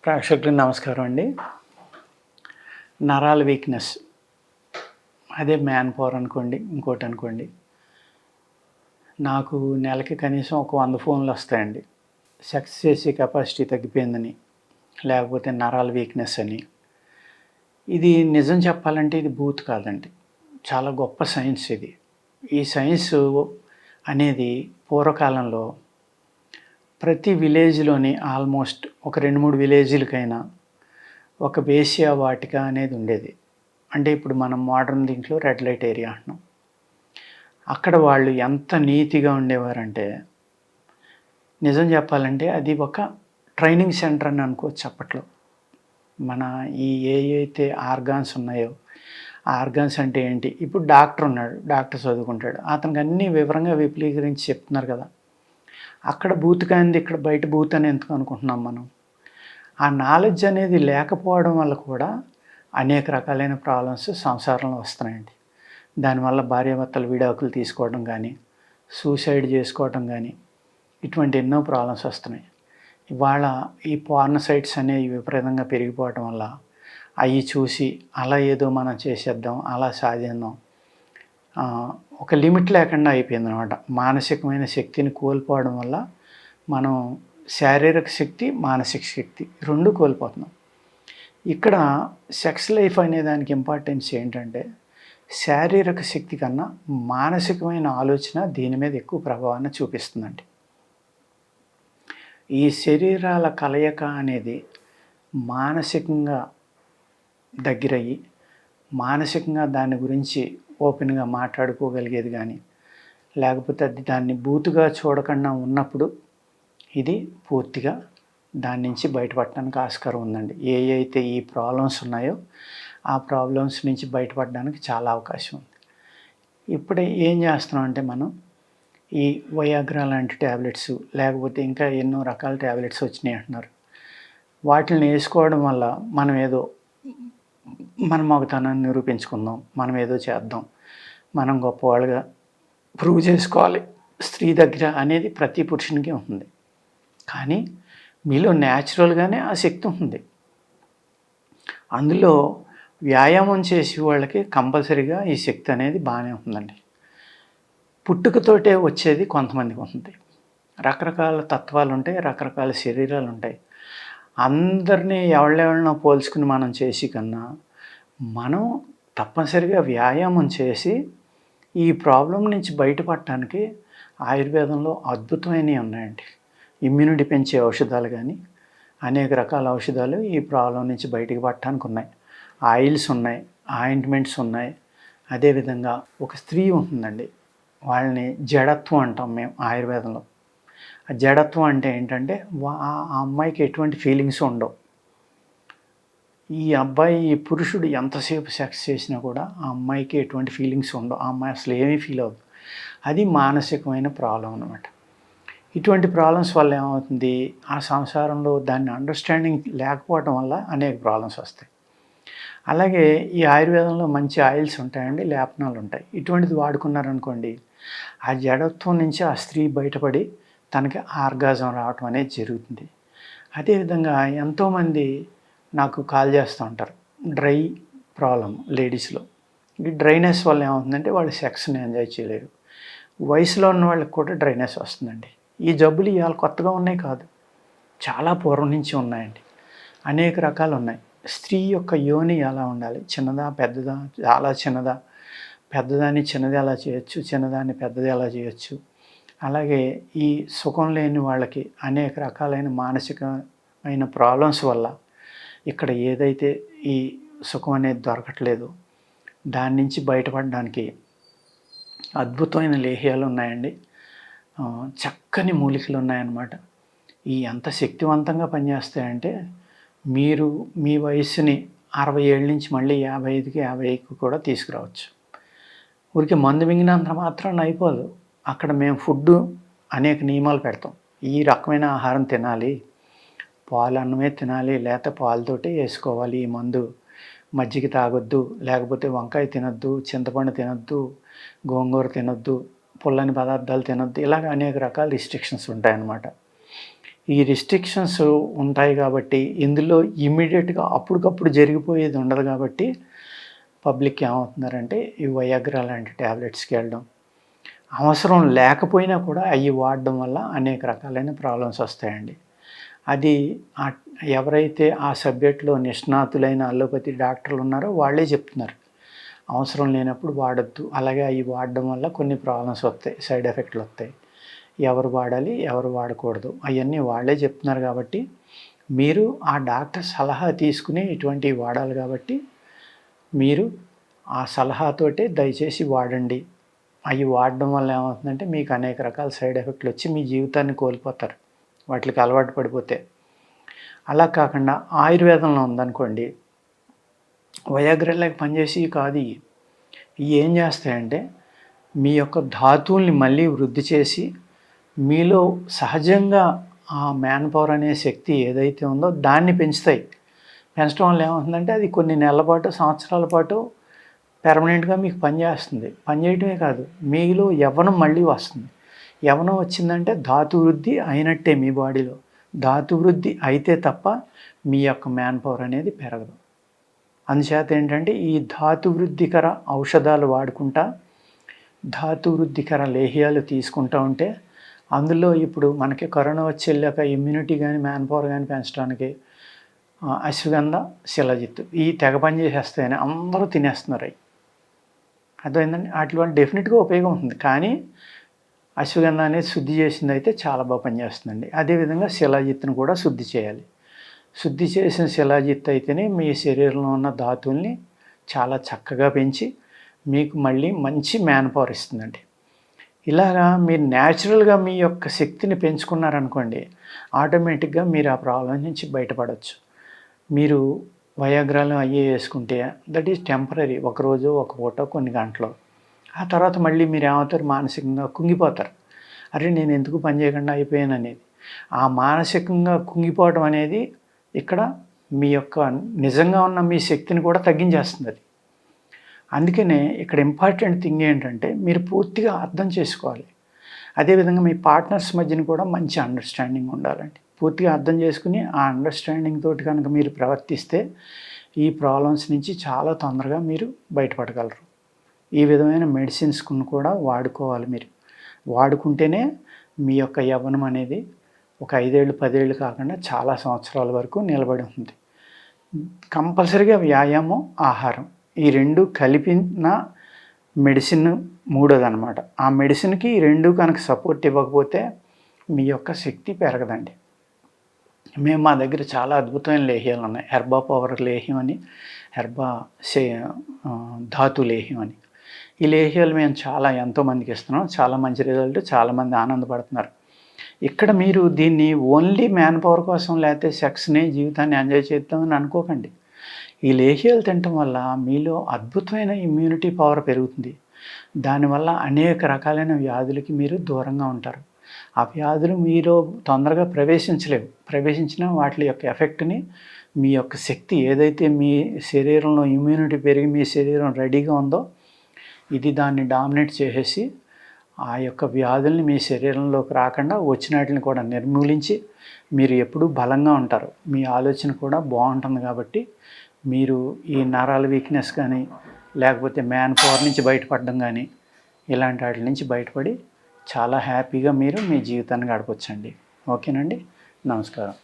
ప్రేక్షకులకు నమస్కారం అండి. నరాల వీక్‌నెస్ అదే మ్యాన్ పవర్ అనుకోండి, ఇంకోటి అనుకోండి. నాకు నెలకి కనీసం ఒక 100 ఫోన్లు వస్తాయండి. సెక్స్ చేసే కెపాసిటీ తగ్గిపోయిందని, లేకపోతే నరాల వీక్‌నెస్ అని. ఇది నిజం చెప్పాలంటే ఇది బూత్ కాదండి. చాలా గొప్ప సైన్స్ ఇది. ఈ సైన్సు అనేది పూర్వకాలంలో ప్రతి విలేజ్‌లోని ఆల్మోస్ట్ ఒక 2, 3 విలేజ్‌లకైనా ఒక వేశ్య వాటిక అనేది ఉండేది. అంటే ఇప్పుడు మనం మోడర్న్ దీంట్లో రెడ్ లైట్ ఏరియా అంటున్నాం. అక్కడ వాళ్ళు ఎంత నీతిగా ఉండేవారంటే, నిజం చెప్పాలంటే అది ఒక ట్రైనింగ్ సెంటర్ అని అనుకోవచ్చు అప్పట్లో. మన ఏయైతే ఆర్గాన్స్ ఉన్నాయో, ఆ ఆర్గాన్స్ అంటే ఏంటి? ఇప్పుడు డాక్టర్ ఉన్నాడు. డాక్టర్ చదువుకుంటాడు. అతనికి అన్నీ వివరంగా విపులీకరించి చెప్తున్నారు కదా! అక్కడ బూత్ కానిది ఇక్కడ బయట బూత్ అని ఎందుకు అనుకుంటున్నాం మనం? ఆ నాలెడ్జ్ అనేది లేకపోవడం వల్ల కూడా అనేక రకాలైన ప్రాబ్లమ్స్ సంసారంలో వస్తున్నాయండి. దానివల్ల భార్యాభర్తలు విడాకులు తీసుకోవడం కానీ, సూసైడ్ చేసుకోవడం కానీ, ఇటువంటి ఎన్నో ప్రాబ్లమ్స్ వస్తున్నాయి. ఇవాళ ఈ పోర్న్ సైట్స్ అనేవి విపరీతంగా పెరిగిపోవడం వల్ల అవి చూసి అలా ఏదో మనం చేసేద్దాం, అలా సాధిద్దాం, ఒక లిమిట్ లేకుండా అయిపోయిందనమాట. మానసికమైన శక్తిని కోల్పోవడం వల్ల మనం శారీరక శక్తి, మానసిక శక్తి 2 కోల్పోతున్నాం. ఇక్కడ సెక్స్ లైఫ్ అనే దానికి ఇంపార్టెన్స్ ఏంటంటే, శారీరక శక్తి కన్నా మానసికమైన ఆలోచన దీని మీద ఎక్కువ ప్రభావాన్ని చూపిస్తుందండి. ఈ శరీరాల కలయిక అనేది మానసికంగా దగ్గరయ్యి, మానసికంగా దాని గురించి ఓపెన్‌గా మాట్లాడుకోగలిగేది కానీ, లేకపోతే దాన్ని బూతుగా చూడకుండా ఉన్నప్పుడు ఇది పూర్తిగా దాని నుంచి బయటపడటానికి ఆస్కారం ఉందండి. ఏయైతే ఈ ప్రాబ్లమ్స్ ఉన్నాయో, ఆ ప్రాబ్లమ్స్ నుంచి బయటపడడానికి చాలా అవకాశం ఉంది. ఇప్పుడు ఏం చేస్తున్నాం అంటే మనం ఈ వయాగ్రా లాంటి ట్యాబ్లెట్స్, లేకపోతే ఇంకా ఎన్నో రకాల ట్యాబ్లెట్స్ వచ్చినాయి అంటున్నారు. వాటిని వేసుకోవడం వల్ల మనం ఏదో మన మగతనాన్ని నిరూపించుకుందాం, మనం ఏదో చేద్దాం, మనం గొప్పవాళ్ళుగా ప్రూవ్ చేసుకోవాలి స్త్రీ దగ్గర అనేది ప్రతి పురుషునికి ఉంటుంది. కానీ మీలో న్యాచురల్‌గానే ఆ శక్తి ఉంటుంది. అందులో వ్యాయామం చేసే వాళ్ళకి కంపల్సరీగా ఈ శక్తి అనేది బాగానే ఉంటుందండి. పుట్టుకతోటే వచ్చేది కొంతమందికి ఉంటుంది. రకరకాల తత్వాలు ఉంటాయి, రకరకాల శరీరాలు ఉంటాయి. అందరినీ ఎవళ్ళెవళ్ళనో పోల్చుకుని మనం చేసి కన్నా, మనం తప్పనిసరిగా వ్యాయామం చేసి ఈ ప్రాబ్లం నుంచి బయటపడటానికి ఆయుర్వేదంలో అద్భుతమైనవి ఉన్నాయండి. ఇమ్యూనిటీ పెంచే ఔషధాలు కానీ, అనేక రకాల ఔషధాలు ఈ ప్రాబ్లం నుంచి బయటికి పడటానికి ఉన్నాయి. ఆయిల్స్ ఉన్నాయి, ఆయింట్మెంట్స్ ఉన్నాయి. అదేవిధంగా ఒక స్త్రీ ఉంటుందండి, వాళ్ళని జడత్వం అంటాం మేము ఆయుర్వేదంలో. ఆ జడత్వం అంటే ఏంటంటే ఆ అమ్మాయికి ఎటువంటి ఫీలింగ్స్ ఉండవు. ఈ పురుషుడు ఎంతసేపు సెక్స్ చేసినా కూడా ఆ అమ్మాయికి ఎటువంటి ఫీలింగ్స్ ఉండవు. ఆ అమ్మాయి అసలు ఏమీ ఫీల్ అవ్వదు. అది మానసికమైన ప్రాబ్లం అనమాట. ఇటువంటి ప్రాబ్లమ్స్ వల్ల ఏమవుతుంది, ఆ సంసారంలో దాన్ని అండర్స్టాండింగ్ లేకపోవడం వల్ల అనేక ప్రాబ్లమ్స్ వస్తాయి. అలాగే ఈ ఆయుర్వేదంలో మంచి ఆయిల్స్ ఉంటాయండి, లేపనాలు ఉంటాయి. ఇటువంటిది వాడుకున్నారనుకోండి, ఆ జడత్వం నుంచి ఆ స్త్రీ బయటపడి తనకి ఆర్గాజం రావటం అనేది జరుగుతుంది. అదేవిధంగా ఎంతోమంది నాకు కాల్ చేస్తూ ఉంటారు, డ్రై ప్రాబ్లం లేడీస్లో. ఈ డ్రైనెస్ వల్ల ఏమవుతుందంటే వాళ్ళు సెక్స్ని ఎంజాయ్ చేయలేరు. వయసులో ఉన్న వాళ్ళకి కూడా డ్రైనెస్ వస్తుందండి. ఈ జబ్బులు ఇవాళ కొత్తగా ఉన్నాయి కాదు, చాలా పూర్వం నుంచి ఉన్నాయండి. అనేక రకాలు ఉన్నాయి. స్త్రీ యొక్క యోని ఎలా ఉండాలి, చిన్నదా పెద్దదా, చాలా చిన్నదా, పెద్దదాన్ని చిన్నది ఎలా చేయొచ్చు, చిన్నదాన్ని పెద్దది ఎలా చేయొచ్చు. అలాగే ఈ సుఖం లేని వాళ్ళకి అనేక రకాలైన మానసికమైన ప్రాబ్లమ్స్ వల్ల ఇక్కడ ఏదైతే ఈ సుఖం అనేది దొరకట్లేదు, దాని నుంచి బయటపడడానికి అద్భుతమైన లేహ్యాలు ఉన్నాయండి. చక్కని మూలికలు ఉన్నాయన్నమాట. ఈ ఎంత శక్తివంతంగా పనిచేస్తాయంటే, మీరు మీ వయస్సుని 60 ఏళ్ళ నుంచి మళ్ళీ 55కి 50కి కూడా తీసుకురావచ్చు. ఊరికే మందు మింగినంత మాత్రాన అయిపోదు. అక్కడ మేము ఫుడ్డు అనేక నియమాలు పెడతాం. ఈ రకమైన ఆహారం తినాలి, పాలు అన్నమే తినాలి, లేకపోతే పాలతోటి వేసుకోవాలి ఈ మందు, మజ్జిగ తాగొద్దు, లేకపోతే వంకాయ తినొద్దు, చింతపండు తినొద్దు, గోంగూర తినొద్దు, పుల్లని పదార్థాలు తినొద్దు, ఇలాగ అనేక రకాల రిస్ట్రిక్షన్స్ ఉంటాయన్నమాట. ఈ రిస్ట్రిక్షన్స్ ఉంటాయి కాబట్టి ఇందులో ఇమ్మీడియట్గా అప్పటికప్పుడు జరిగిపోయేది ఉండదు కాబట్టి పబ్లిక్ ఏమవుతున్నారంటే ఈ వయాగ్రా లాంటి ట్యాబ్లెట్స్కి వెళ్ళడం, అవసరం లేకపోయినా కూడా అవి వాడడం వల్ల అనేక రకాలైన ప్రాబ్లమ్స్ వస్తాయండి. అది ఎవరైతే ఆ సబ్జెక్ట్లో నిష్ణాతులైన అలోపతి డాక్టర్లు ఉన్నారో వాళ్ళే చెప్తున్నారు, అవసరం లేనప్పుడు వాడొద్దు. అలాగే అవి వాడడం వల్ల కొన్ని ప్రాబ్లమ్స్ వస్తాయి, సైడ్ ఎఫెక్ట్లు వస్తాయి. ఎవరు వాడాలి, ఎవరు వాడకూడదు అవన్నీ వాళ్ళే చెప్తున్నారు కాబట్టి మీరు ఆ డాక్టర్ సలహా తీసుకుని ఇటువంటివి వాడాలి. కాబట్టి మీరు ఆ సలహాతోటే దయచేసి వాడండి. అవి వాడడం వల్ల ఏమవుతుందంటే మీకు అనేక రకాల సైడ్ ఎఫెక్ట్లు వచ్చి మీ జీవితాన్ని కోల్పోతారు వాటికి అలవాటు పడిపోతే. అలా కాకుండా ఆయుర్వేదంలో ఉందనుకోండి, వయాగ్రాలకు పనిచేసి కాదు ఇవి. ఏం చేస్తాయంటే మీ యొక్క ధాతువుల్ని మళ్ళీ వృద్ధి చేసి మీలో సహజంగా ఆ మ్యాన్ పవర్ అనే శక్తి ఏదైతే ఉందో దాన్ని పెంచుతాయి. పెంచడం వల్ల ఏమవుతుందంటే అది కొన్ని నెలల పాటు, సంవత్సరాల పాటు పెర్మనెంట్గా మీకు పనిచేస్తుంది. పనిచేయటమే కాదు, మీలో యవ్వనం మళ్ళీ వస్తుంది. యవ్వనం వచ్చిందంటే ధాతు వృద్ధి అయినట్టే మీ బాడీలో. ధాతు వృద్ధి అయితే తప్ప మీ యొక్క మ్యాన్ పవర్ అనేది పెరగదు. అందుచేత ఏంటంటే ఈ ధాతు వృద్ధికర ఔషధాలు వాడుకుంటా, ధాతు వృద్ధికర లేహ్యాలు తీసుకుంటూ ఉంటే, అందులో ఇప్పుడు మనకి కరోనా వచ్చి వెళ్ళాక ఇమ్యూనిటీ కానీ మ్యాన్ పవర్ కానీ పెంచడానికి అశ్వగంధ, శిలాజిత్తు ఈ తెగ పని చేసేస్తాయని అందరూ తినేస్తున్నారు. అవి అర్థమైందండి. వాటి వల్ల డెఫినెట్గా ఉపయోగం ఉంటుంది, కానీ అశ్వగంధ అనేది శుద్ధి చేసింది అయితే చాలా బాగా పనిచేస్తుందండి. అదేవిధంగా శిలాజిత్తును కూడా శుద్ధి చేయాలి. శుద్ధి చేసిన శిలాజిత్ అయితేనే మీ శరీరంలో ఉన్న ధాతువుల్ని చాలా చక్కగా పెంచి మీకు మళ్ళీ మంచి మ్యాన్ పవర్ ఇస్తుందండి. ఇలాగా మీరు న్యాచురల్గా మీ యొక్క శక్తిని పెంచుకున్నారనుకోండి, ఆటోమేటిక్గా మీరు ఆ ప్రాబ్లం నుంచి బయటపడవచ్చు. మీరు వయాగ్రాలు అయ్యే వేసుకుంటే దట్ ఈజ్ టెంపరీ, ఒకరోజు ఒక పూట కొన్ని గంటలు. ఆ తర్వాత మళ్ళీ మీరు ఏమవుతారు, మానసికంగా కుంగిపోతారు. అరే నేను ఎందుకు పని చేయకుండా అయిపోయాను అనేది. ఆ మానసికంగా కుంగిపోవడం అనేది ఇక్కడ మీ యొక్క నిజంగా ఉన్న మీ శక్తిని కూడా తగ్గించేస్తుంది అది. అందుకనే ఇక్కడ ఇంపార్టెంట్ థింగ్ ఏంటంటే మీరు పూర్తిగా అర్థం చేసుకోవాలి. అదేవిధంగా మీ పార్ట్నర్స్ మధ్యన కూడా మంచి అండర్స్టాండింగ్ ఉండాలండి. పూర్తిగా అర్థం చేసుకుని ఆ అండర్స్టాండింగ్ తోటి కనుక మీరు ప్రవర్తిస్తే ఈ ప్రాబ్లమ్స్ నుంచి చాలా తొందరగా మీరు బయటపడగలరు. ఈ విధమైన మెడిసిన్స్ను కూడా వాడుకోవాలి. మీరు వాడుకుంటేనే మీ యొక్క యవ్వనం అనేది ఒక 5 ఏళ్ళు 10 ఏళ్ళు కాకుండా చాలా సంవత్సరాల వరకు నిలబడి ఉంది. కంపల్సరీగా వ్యాయామం, ఆహారం ఈ రెండు కలిపిన మెడిసిన్ మూడోదన్నమాట. ఆ మెడిసిన్కి ఈ రెండు కనుక సపోర్ట్ ఇవ్వకపోతే మీ యొక్క శక్తి పెరగదండి. మా దగ్గర చాలా అద్భుతమైన లేహ్యాలు ఉన్నాయి. హెర్బా పవర్ లేహ్యం అని, ధాతు లేహ్యం అని. ఈ లేహ్యాలు మేము ఎంతోమందికి ఇస్తున్నాం. చాలా మంచి రిజల్ట్, చాలామంది ఆనందపడుతున్నారు. ఇక్కడ మీరు దీన్ని ఓన్లీ మ్యాన్ పవర్ కోసం లేకపోతే సెక్స్ని, జీవితాన్ని ఎంజాయ్ చేద్దామని అనుకోకండి. ఈ లేహ్యాలు తినటం వల్ల మీలో అద్భుతమైన ఇమ్యూనిటీ పవర్ పెరుగుతుంది. దానివల్ల అనేక రకాలైన వ్యాధులకి మీరు దూరంగా ఉంటారు. ఆ వ్యాధులు మీరు తొందరగా ప్రవేశించలేవు. ప్రవేశించిన వాటి యొక్క ఎఫెక్ట్ని మీ యొక్క శక్తి ఏదైతే మీ శరీరంలో ఇమ్యూనిటీ పెరిగి మీ శరీరం రెడీగా ఉందో ఇది దాన్ని డామినేట్ చేసేసి ఆ యొక్క వ్యాధుల్ని మీ శరీరంలోకి రాకుండా వచ్చిన వాటిని కూడా నిర్మూలించి మీరు ఎప్పుడూ బలంగా ఉంటారు. మీ ఆలోచన కూడా బాగుంటుంది. కాబట్టి మీరు ఈ నరాల వీక్నెస్ కానీ లేకపోతే మ్యాన్ పవర్ నుంచి బయటపడడం కానీ ఇలాంటి వాటి నుంచి బయటపడి చాలా హ్యాపీగా మీరు మీ జీవితాన్ని గడపవచ్చండి. ఓకేనండి, నమస్కారం.